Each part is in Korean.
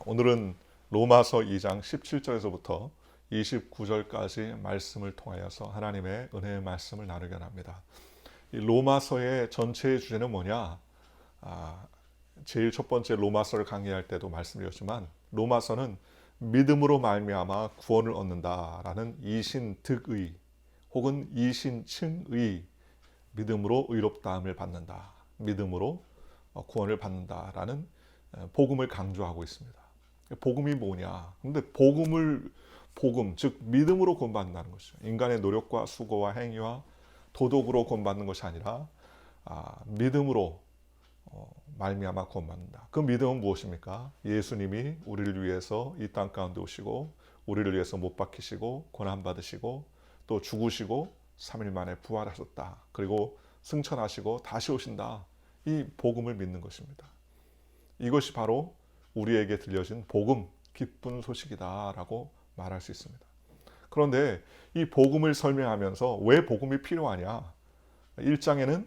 오늘은 로마서 2장 17절에서부터 29절까지 말씀을 통하여서 하나님의 은혜의 말씀을 나누게 합니다. 이 로마서의 전체의 주제는 뭐냐? 제일 첫 번째 로마서를 강의할 때도 말씀드렸지만 로마서는 믿음으로 말미암아 구원을 얻는다라는 이신득의 혹은 이신칭의 믿음으로 의롭다함을 받는다. 믿음으로 구원을 받는다라는 복음을 강조하고 있습니다. 복음이 뭐냐? 근데 복음 즉 믿음으로 구원받는다는 것이죠. 인간의 노력과 수고와 행위와 도덕으로 구원받는 것이 아니라 믿음으로 말미암아 구원받는다. 그 믿음은 무엇입니까? 예수님이 우리를 위해서 이 땅 가운데 오시고 우리를 위해서 못 박히시고 고난 받으시고 또 죽으시고 3일 만에 부활하셨다. 그리고 승천하시고 다시 오신다. 이 복음을 믿는 것입니다. 이것이 바로 우리에게 들려진 복음, 기쁜 소식이다라고 말할 수 있습니다. 그런데 이 복음을 설명하면서 왜 복음이 필요하냐? 1장에는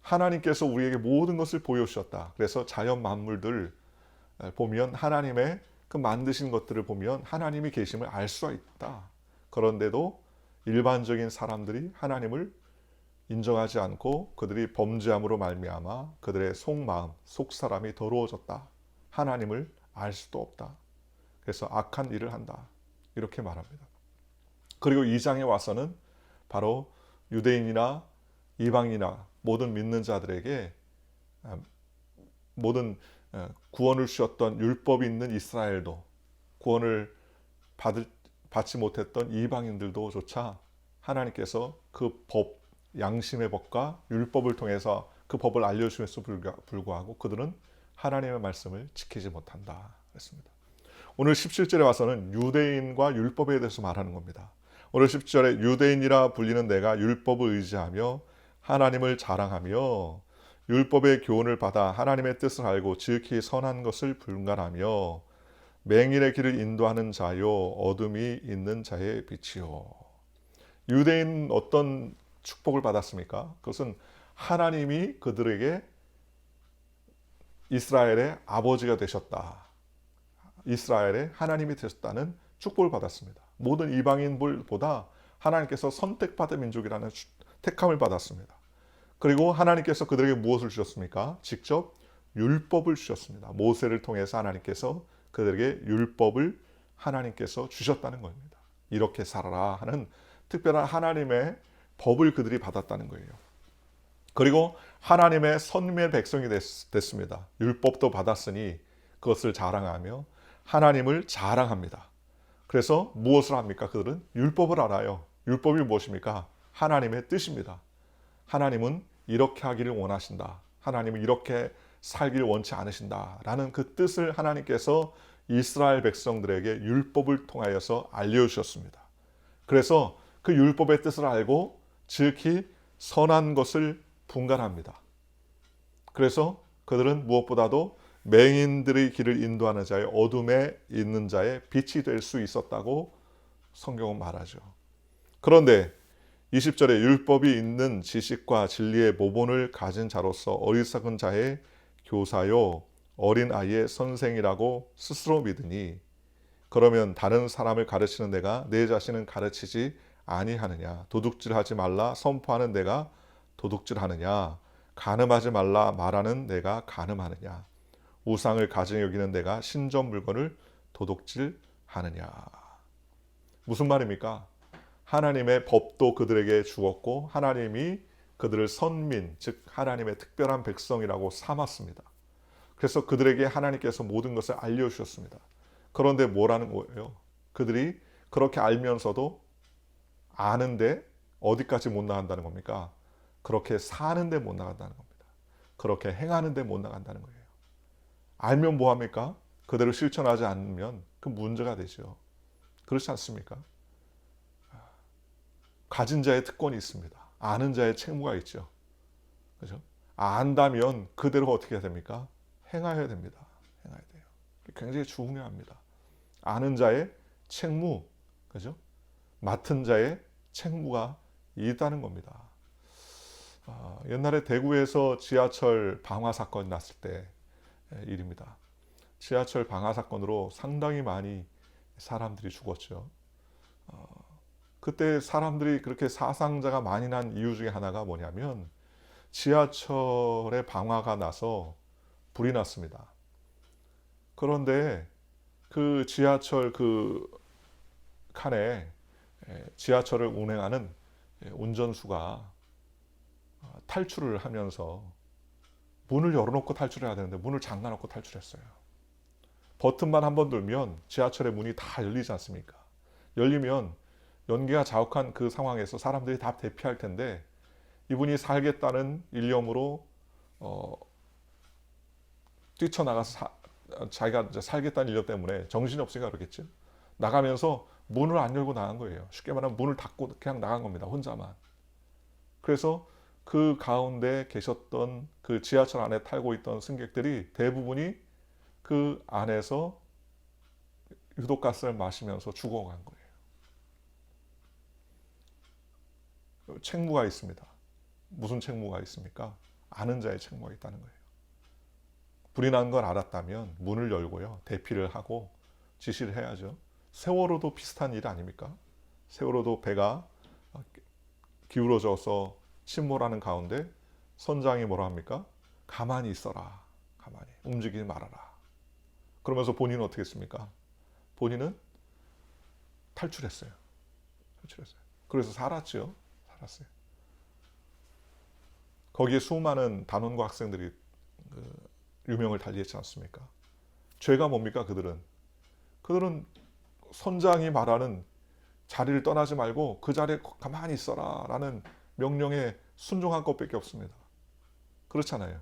하나님께서 우리에게 모든 것을 보여주셨다. 그래서 자연 만물들 보면 하나님의 그 만드신 것들을 보면 하나님이 계심을 알 수가 있다. 그런데도 일반적인 사람들이 하나님을 인정하지 않고 그들이 범죄함으로 말미암아 그들의 속마음, 속사람이 더러워졌다. 하나님을 알 수도 없다. 그래서 악한 일을 한다. 이렇게 말합니다. 그리고 2장에 와서는 바로 유대인이나 이방이나 모든 믿는 자들에게 모든 구원을 주셨던 율법이 있는 이스라엘도 구원을 받지 못했던 이방인들도 조차 하나님께서 그 법, 양심의 법과 율법을 통해서 그 법을 알려주면서 불구하고 그들은 하나님의 말씀을 지키지 못한다 그랬습니다. 오늘 17절에 와서는 유대인과 율법에 대해서 말하는 겁니다. 오늘 17절에 유대인이라 불리는 내가 율법을 의지하며 하나님을 자랑하며 율법의 교훈을 받아 하나님의 뜻을 알고 지극히 선한 것을 분간하며 맹인의 길을 인도하는 자요 어둠이 있는 자의 빛이요. 유대인 어떤 축복을 받았습니까? 그것은 하나님이 그들에게 이스라엘의 아버지가 되셨다. 이스라엘의 하나님이 되셨다는 축복을 받았습니다. 모든 이방인들보다 하나님께서 선택받은 민족이라는 택함을 받았습니다. 그리고 하나님께서 그들에게 무엇을 주셨습니까? 직접 율법을 주셨습니다. 모세를 통해서 하나님께서 그들에게 율법을 하나님께서 주셨다는 겁니다. 이렇게 살아라 하는 특별한 하나님의 법을 그들이 받았다는 거예요. 그리고 하나님의 선민의 백성이 됐습니다. 율법도 받았으니 그것을 자랑하며 하나님을 자랑합니다. 그래서 무엇을 합니까? 그들은 율법을 알아요. 율법이 무엇입니까? 하나님의 뜻입니다. 하나님은 이렇게 하기를 원하신다. 하나님은 이렇게 살기를 원치 않으신다. 라는 그 뜻을 하나님께서 이스라엘 백성들에게 율법을 통하여서 알려주셨습니다. 그래서 그 율법의 뜻을 알고 지극히 선한 것을 분간합니다. 그래서 그들은 무엇보다도 맹인들의 길을 인도하는 자의 어둠에 있는 자의 빛이 될 수 있었다고 성경은 말하죠. 그런데 20절에 율법이 있는 지식과 진리의 모본을 가진 자로서 어리석은 자의 교사요 어린 아이의 선생이라고 스스로 믿으니 그러면 다른 사람을 가르치는 내가 내 자신은 가르치지 아니하느냐? 도둑질하지 말라 선포하는 내가 도둑질하느냐? 간음하지 말라 말하는 내가 간음하느냐? 우상을 가증히 여기는 내가 신전 물건을 도둑질하느냐? 무슨 말입니까? 하나님의 법도 그들에게 주었고 하나님이 그들을 선민, 즉 하나님의 특별한 백성이라고 삼았습니다. 그래서 그들에게 하나님께서 모든 것을 알려주셨습니다. 그런데 뭐라는 거예요? 그들이 그렇게 알면서도 아는데 어디까지 못 나간다는 겁니까? 그렇게 사는데 못 나간다는 겁니다. 그렇게 행하는데 못 나간다는 거예요. 알면 뭐합니까? 그대로 실천하지 않으면 그 문제가 되죠. 그렇지 않습니까? 가진 자의 특권이 있습니다. 아는 자의 책무가 있죠. 그죠? 안다면 그대로 어떻게 해야 됩니까? 행해야 됩니다. 행해야 돼요. 굉장히 중요합니다. 아는 자의 책무, 그죠? 맡은 자의 책무가 있다는 겁니다. 옛날에 대구에서 지하철 방화 사건이 났을 때 일입니다. 지하철 방화 사건으로 상당히 많이 사람들이 죽었죠. 그때 사람들이 그렇게 사상자가 많이 난 이유 중에 하나가 뭐냐면 지하철에 방화가 나서 불이 났습니다. 그런데 그 지하철 그 칸에 지하철을 운행하는 운전수가 탈출을 하면서 문을 열어놓고 탈출해야 되는데 문을 잠가놓고 탈출했어요. 버튼만 한번 돌면 지하철의 문이 다 열리지 않습니까? 열리면 연기가 자욱한 그 상황에서 사람들이 다 대피할 텐데 이분이 살겠다는 일념으로 뛰쳐나가서 자기가 이제 살겠다는 일념 때문에 정신이 없으니까 그러겠죠. 나가면서 문을 안 열고 나간 거예요. 쉽게 말하면 문을 닫고 그냥 나간 겁니다. 혼자만. 그래서 그 가운데 계셨던 그 지하철 안에 타고 있던 승객들이 대부분이 그 안에서 유독가스를 마시면서 죽어간 거예요. 책무가 있습니다. 무슨 책무가 있습니까? 아는 자의 책무가 있다는 거예요. 불이 난 걸 알았다면 문을 열고요. 대피를 하고 지시를 해야죠. 세월호도 비슷한 일 아닙니까? 세월호도 배가 기울어져서 침몰하는 가운데 선장이 뭐라 합니까? 가만히 있어라. 가만히. 움직이지 말아라. 그러면서 본인은 어떻게 했습니까? 본인은 탈출했어요. 탈출했어요. 그래서 살았죠. 살았어요. 거기에 수많은 단원고 학생들이 유명을 달리했지 않습니까? 죄가 뭡니까? 그들은 선장이 말하는 자리를 떠나지 말고 그 자리에 가만히 있어라 라는 명령에 순종한 것밖에 없습니다. 그렇잖아요.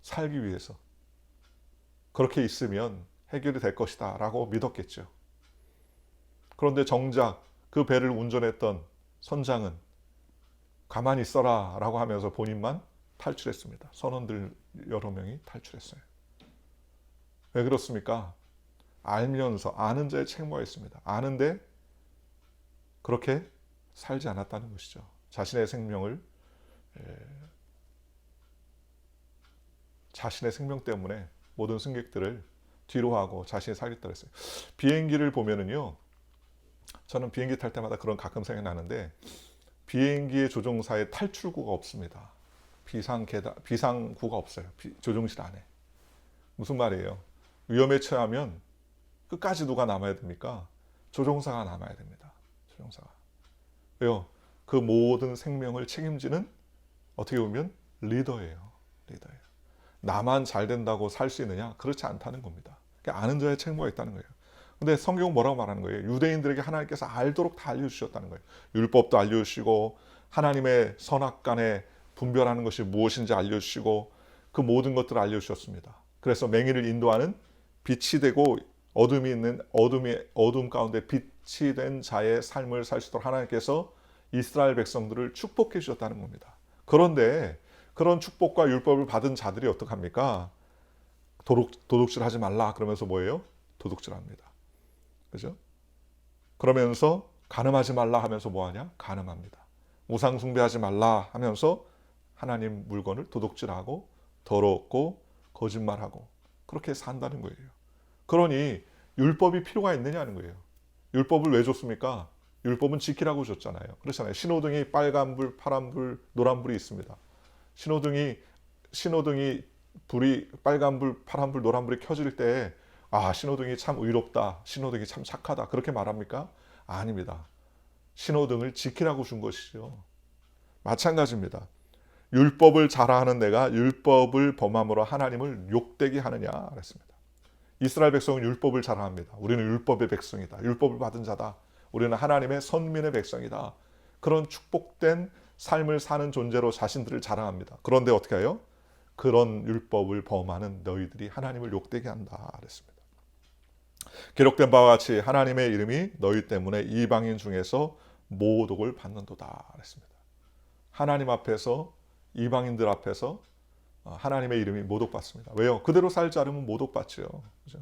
살기 위해서. 그렇게 있으면 해결이 될 것이다 라고 믿었겠죠. 그런데 정작 그 배를 운전했던 선장은 가만히 있어라 라고 하면서 본인만 탈출했습니다. 선원들 여러 명이 탈출했어요. 왜 그렇습니까? 알면서 아는 자의 책무가 있습니다. 아는데 그렇게 살지 않았다는 것이죠. 자신의 생명을 자신의 생명 때문에 모든 승객들을 뒤로 하고 자신이 살겠다고 했어요. 비행기를 보면은요. 저는 비행기 탈 때마다 그런 가끔 생각이 나는데 비행기의 조종사에 탈출구가 없습니다. 비상구가 없어요. 조종실 안에. 무슨 말이에요? 위험에 처하면 끝까지 누가 남아야 됩니까? 조종사가 남아야 됩니다. 조종사가. 왜요? 그 모든 생명을 책임지는 어떻게 보면 리더예요. 리더예요. 나만 잘 된다고 살 수 있느냐? 그렇지 않다는 겁니다. 아는 자의 책무가 있다는 거예요. 근데 성경은 뭐라고 말하는 거예요? 유대인들에게 하나님께서 알도록 다 알려주셨다는 거예요. 율법도 알려주시고 하나님의 선악간에 분별하는 것이 무엇인지 알려주시고 그 모든 것들을 알려주셨습니다. 그래서 맹인을 인도하는 빛이 되고 어둠 가운데 빛이 된 자의 삶을 살 수 있도록 하나님께서 이스라엘 백성들을 축복해 주셨다는 겁니다. 그런데 그런 축복과 율법을 받은 자들이 어떡합니까? 도둑질하지 말라 그러면서 뭐예요? 도둑질합니다. 그죠? 그러면서 간음하지 말라 하면서 뭐하냐? 간음합니다. 우상 숭배하지 말라 하면서 하나님 물건을 도둑질하고 더럽고 거짓말하고 그렇게 산다는 거예요. 그러니 율법이 필요가 있느냐는 거예요. 율법을 왜 줬습니까? 율법은 지키라고 줬잖아요. 그렇잖아요. 신호등이 빨간불, 파란불, 노란불이 있습니다. 신호등이 불이 빨간불, 파란불, 노란불이 켜질 때 신호등이 참 의롭다. 신호등이 참 착하다. 그렇게 말합니까? 아닙니다. 신호등을 지키라고 준 것이죠. 마찬가지입니다. 율법을 자라하는 내가 율법을 범함으로 하나님을 욕되게 하느냐 그랬습니다. 이스라엘 백성은 율법을 자랑합니다. 우리는 율법의 백성이다. 율법을 받은 자다. 우리는 하나님의 선민의 백성이다. 그런 축복된 삶을 사는 존재로 자신들을 자랑합니다. 그런데 어떻게 해요? 그런 율법을 범하는 너희들이 하나님을 욕되게 한다 그랬습니다. 기록된 바와 같이 하나님의 이름이 너희 때문에 이방인 중에서 모독을 받는도다 그랬습니다. 하나님 앞에서 이방인들 앞에서 하나님의 이름이 모독받습니다. 왜요? 그대로 살지 않으면 모독받죠. 그죠?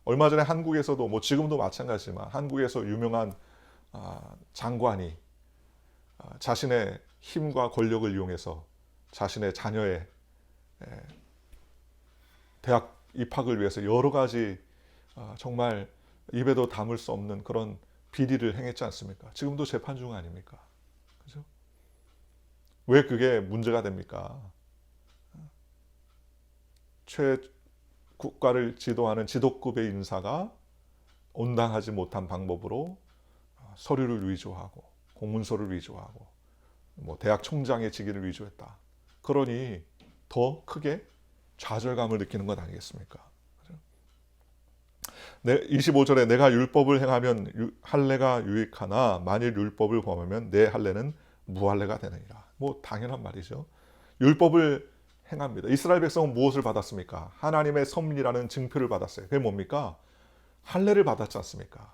얼마 전에 한국에서도 지금도 마찬가지지만 한국에서 유명한 장관이 자신의 힘과 권력을 이용해서 자신의 자녀의 대학 입학을 위해서 여러 가지 정말 입에도 담을 수 없는 그런 비리를 행했지 않습니까? 지금도 재판 중 아닙니까? 그죠? 왜 그게 문제가 됩니까? 국가를 지도하는 지도급의 인사가 온당하지 못한 방법으로 서류를 위조하고 공문서를 위조하고 뭐 대학 총장의 직위를 위조했다. 그러니 더 크게 좌절감을 느끼는 것 아니겠습니까? 25절에 내가 율법을 행하면 할례가 유익하나 만일 율법을 범하면 내 할례는 무할례가 되느니라. 뭐 당연한 말이죠. 율법을 행합니다. 이스라엘 백성은 무엇을 받았습니까? 하나님의 섭리라는 증표를 받았어요. 그게 뭡니까? 할례를 받았지 않습니까?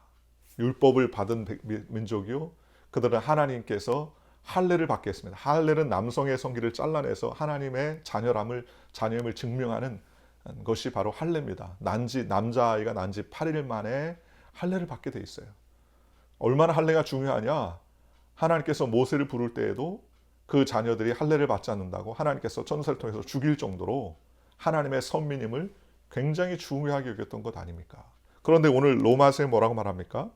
율법을 받은 민족이요. 그들은 하나님께서 할례를 받게 했습니다. 할례는 남성의 성기를 잘라내서 하나님의 자녀임을 증명하는 것이 바로 할례입니다. 남자아이가 난 지 8일 만에 할례를 받게 돼 있어요. 얼마나 할례가 중요하냐? 하나님께서 모세를 부를 때에도 그 자녀들이 할례를 받지 않는다고 하나님께서 천사를 통해서 죽일 정도로 하나님의 선민임을 굉장히 중요하게 여겼던 것 아닙니까? 그런데 오늘 로마서에 뭐라고 말합니까?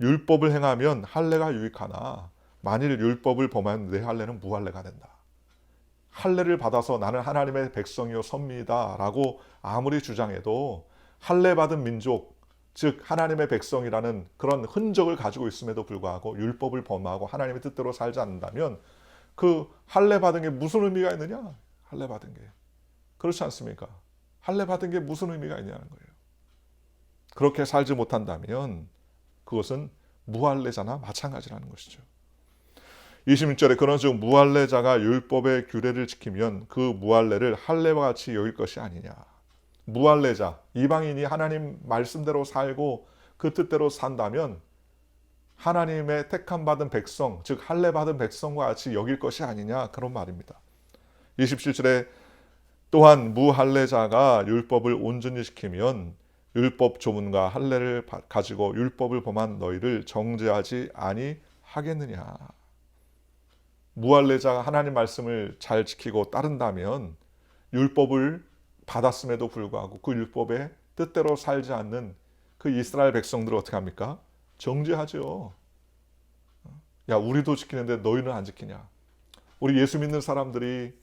율법을 행하면 할례가 유익하나 만일 율법을 범하면 내 할례는 무할례가 된다. 할례를 받아서 나는 하나님의 백성이요 선민이다 라고 아무리 주장해도 할례 받은 민족, 즉 하나님의 백성이라는 그런 흔적을 가지고 있음에도 불구하고 율법을 범하고 하나님의 뜻대로 살지 않는다면 그 할례 받은 게 무슨 의미가 있느냐? 할례 받은 게 그렇지 않습니까? 할례 받은 게 무슨 의미가 있냐는 거예요. 그렇게 살지 못한다면 그것은 무할례자나 마찬가지라는 것이죠. 26절에 그런즉 무할례자가 율법의 규례를 지키면 그 무할례를 할례와 같이 여길 것이 아니냐. 무할례자, 이방인이 하나님 말씀대로 살고 그 뜻대로 산다면 하나님의 택함 받은 백성, 즉 할례 받은 백성과 같이 여길 것이 아니냐, 그런 말입니다. 27절에 또한 무할례자가 율법을 온전히 지키면 율법 조문과 할례를 가지고 율법을 범한 너희를 정죄하지 아니하겠느냐. 무할례자가 하나님 말씀을 잘 지키고 따른다면 율법을 받았음에도 불구하고 그 율법의 뜻대로 살지 않는 그 이스라엘 백성들을 어떻게 합니까? 정죄하죠. 야, 우리도 지키는데 너희는 안 지키냐. 우리 예수 믿는 사람들이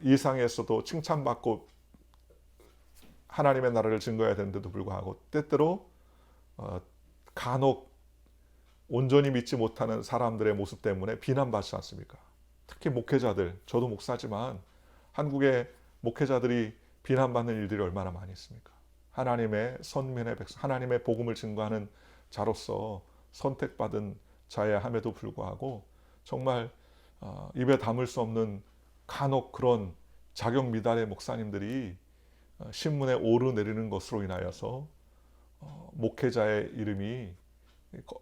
이 상에서도 칭찬받고 하나님의 나라를 증거해야 되는데도 불구하고 때때로 간혹 온전히 믿지 못하는 사람들의 모습 때문에 비난받지 않습니까? 특히 목회자들, 저도 목사지만 한국의 목회자들이 비난받는 일들이 얼마나 많이 있습니까? 하나님의 선민의 백성, 하나님의 복음을 증거하는 자로서 선택받은 자야 함에도 불구하고 정말 입에 담을 수 없는 간혹 그런 자격 미달의 목사님들이 신문에 오르내리는 것으로 인하여서 목회자의 이름이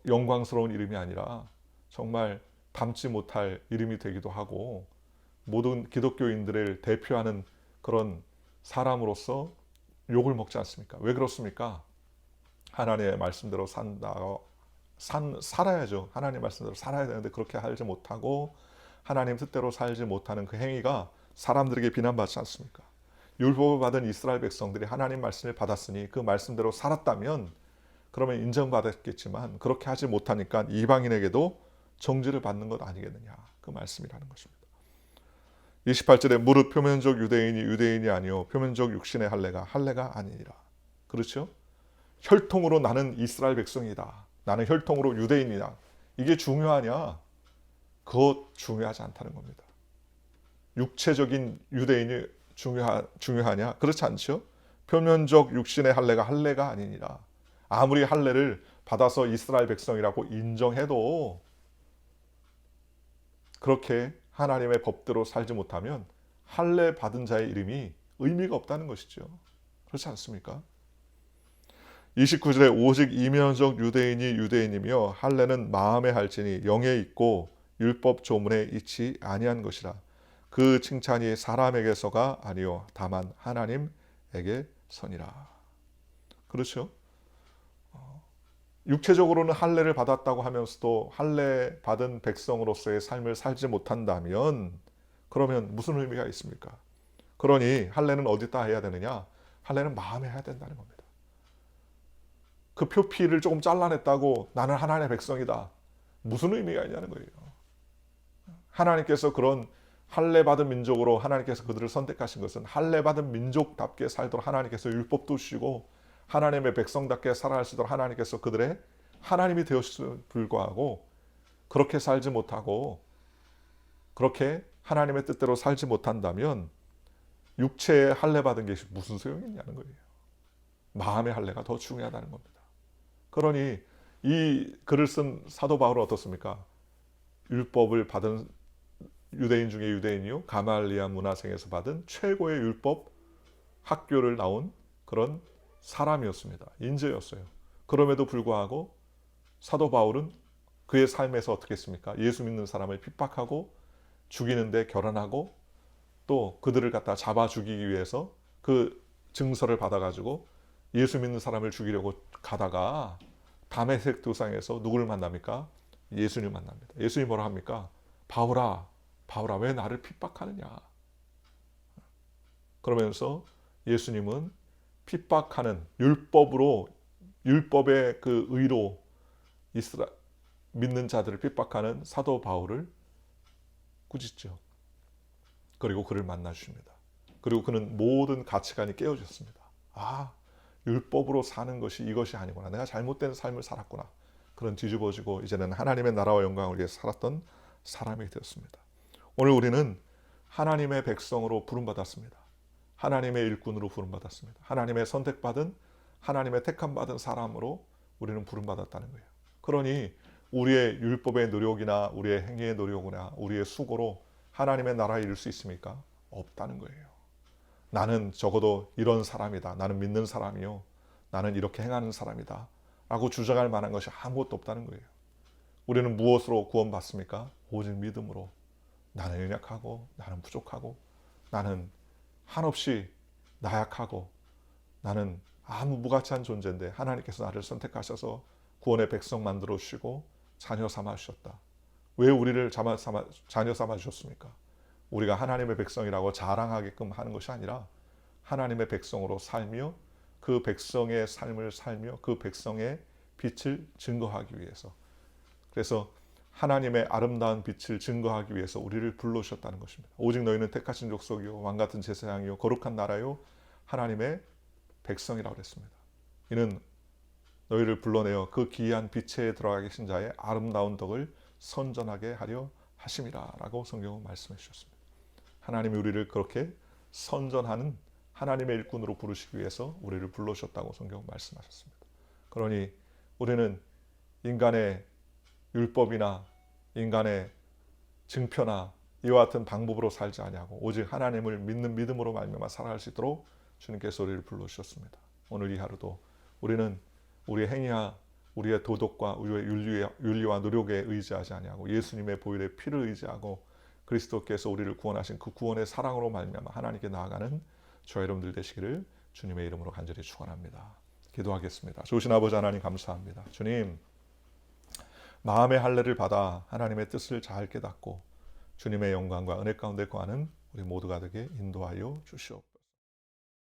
영광스러운 이름이 아니라 정말 담지 못할 이름이 되기도 하고 모든 기독교인들을 대표하는 그런 사람으로서 욕을 먹지 않습니까? 왜 그렇습니까? 하나님의 말씀대로 살아야죠. 하나님의 말씀대로 살아야 되는데 그렇게 살지 못하고 하나님 뜻대로 살지 못하는 그 행위가 사람들에게 비난받지 않습니까? 율법을 받은 이스라엘 백성들이 하나님 말씀을 받았으니 그 말씀대로 살았다면 그러면 인정받았겠지만 그렇게 하지 못하니까 이방인에게도 정죄를 받는 것 아니겠느냐, 그 말씀이라는 것입니다. 28절에 무릇 표면적 유대인이 유대인이 아니요 표면적 육신의 할례가 아니니라. 그렇죠? 혈통으로 나는 이스라엘 백성이다, 나는 혈통으로 유대인이다, 이게 중요하냐? 그것 중요하지 않다는 겁니다. 육체적인 유대인이 중요하냐? 그렇지 않죠? 표면적 육신의 할례가 아니니라. 아무리 할례를 받아서 이스라엘 백성이라고 인정해도 그렇게 하나님의 법대로 살지 못하면 할례 받은 자의 이름이 의미가 없다는 것이죠. 그렇지 않습니까? 29절에 오직 이면적 유대인이 유대인이며 할례는 마음에 할지니 영에 있고 율법 조문에 있지 아니한 것이라. 그 칭찬이 사람에게서가 아니요 다만 하나님에게서니라. 그렇죠? 육체적으로는 할례를 받았다고 하면서도 할례 받은 백성으로서의 삶을 살지 못한다면 그러면 무슨 의미가 있습니까? 그러니 할례는 어디다 해야 되느냐? 할례는 마음에 해야 된다는 겁니다. 그 표피를 조금 잘라냈다고 나는 하나님의 백성이다. 무슨 의미가 있냐는 거예요. 하나님께서 그런 할례 받은 민족으로 하나님께서 그들을 선택하신 것은 할례 받은 민족답게 살도록 하나님께서 율법도 주시고 하나님의 백성답게 살아갈 수 있도록 하나님께서 그들의 하나님이 되었음에도 불구하고 그렇게 살지 못하고 그렇게 하나님의 뜻대로 살지 못한다면 육체의 할례 받은 게 무슨 소용이 있냐는 거예요. 마음의 할례가 더 중요하다는 겁니다. 그러니 이 글을 쓴 사도 바울은 어떻습니까? 율법을 받은 유대인 중에 유대인이요 가말리아 문화생에서 받은 최고의 율법 학교를 나온 그런 사람이었습니다. 인재였어요. 그럼에도 불구하고 사도 바울은 그의 삶에서 어떻게 했습니까? 예수 믿는 사람을 핍박하고 죽이는데 결혼하고 또 그들을 갖다 잡아 죽이기 위해서 그 증서를 받아가지고 예수 믿는 사람을 죽이려고 가다가 다메섹 도상에서 누구를 만납니까? 예수님 만납니다. 예수님 뭐라 합니까? 바울아, 바울아 왜 나를 핍박하느냐? 그러면서 예수님은 핍박하는 율법으로 율법의 그 의로 믿는 자들을 핍박하는 사도 바울을 꾸짖죠. 그리고 그를 만나 주십니다. 그리고 그는 모든 가치관이 깨어졌습니다. 아, 율법으로 사는 것이 이것이 아니구나. 내가 잘못된 삶을 살았구나. 그런 뒤집어지고 이제는 하나님의 나라와 영광을 위해 살았던 사람이 되었습니다. 오늘 우리는 하나님의 백성으로 부름받았습니다. 하나님의 일꾼으로 부름받았습니다. 하나님의 선택받은 하나님의 택함받은 사람으로 우리는 부름받았다는 거예요. 그러니 우리의 율법의 노력이나 우리의 행위의 노력이나 우리의 수고로 하나님의 나라에 이룰 수 있습니까? 없다는 거예요. 나는 적어도 이런 사람이다. 나는 믿는 사람이요. 나는 이렇게 행하는 사람이다. 라고 주장할 만한 것이 아무것도 없다는 거예요. 우리는 무엇으로 구원받습니까? 오직 믿음으로. 나는 연약하고 나는 부족하고 나는 한없이 나약하고 나는 아무 무가치한 존재인데 하나님께서 나를 선택하셔서 구원의 백성 만들어 주시고 자녀 삼아 주셨다. 왜 우리를 자녀 삼아 주셨습니까? 우리가 하나님의 백성이라고 자랑하게끔 하는 것이 아니라 하나님의 백성으로 살며 그 백성의 삶을 살며 그 백성의 빛을 증거하기 위해서, 그래서 하나님의 아름다운 빛을 증거하기 위해서 우리를 불러주셨다는 것입니다. 오직 너희는 택하신 족속이요 왕같은 제사장이요 거룩한 나라요 하나님의 백성이라고 그랬습니다. 이는 너희를 불러내어 그 기이한 빛에 들어가 계신 자의 아름다운 덕을 선전하게 하려 하심이라 라고 성경은 말씀해 주셨습니다. 하나님이 우리를 그렇게 선전하는 하나님의 일꾼으로 부르시기 위해서 우리를 불러주셨다고 성경은 말씀하셨습니다. 그러니 우리는 인간의 율법이나 인간의 증표나 이와 같은 방법으로 살지 아니하고 오직 하나님을 믿는 믿음으로 말미암아 살아갈 수 있도록 주님께서 우리를 불러주셨습니다. 오늘 이 하루도 우리는 우리의 행위와 우리의 도덕과 우리의 윤리와 노력에 의지하지 아니하고 예수님의 보혈의 피를 의지하고 그리스도께서 우리를 구원하신 그 구원의 사랑으로 말미암아 하나님께 나아가는 저와 여러분들 되시기를 주님의 이름으로 간절히 축원합니다. 기도하겠습니다. 좋으신 아버지 하나님 감사합니다. 주님, 마음의 할례를 받아 하나님의 뜻을 잘 깨닫고 주님의 영광과 은혜 가운데 거하는 우리 모두가 되게 인도하여 주시옵소서.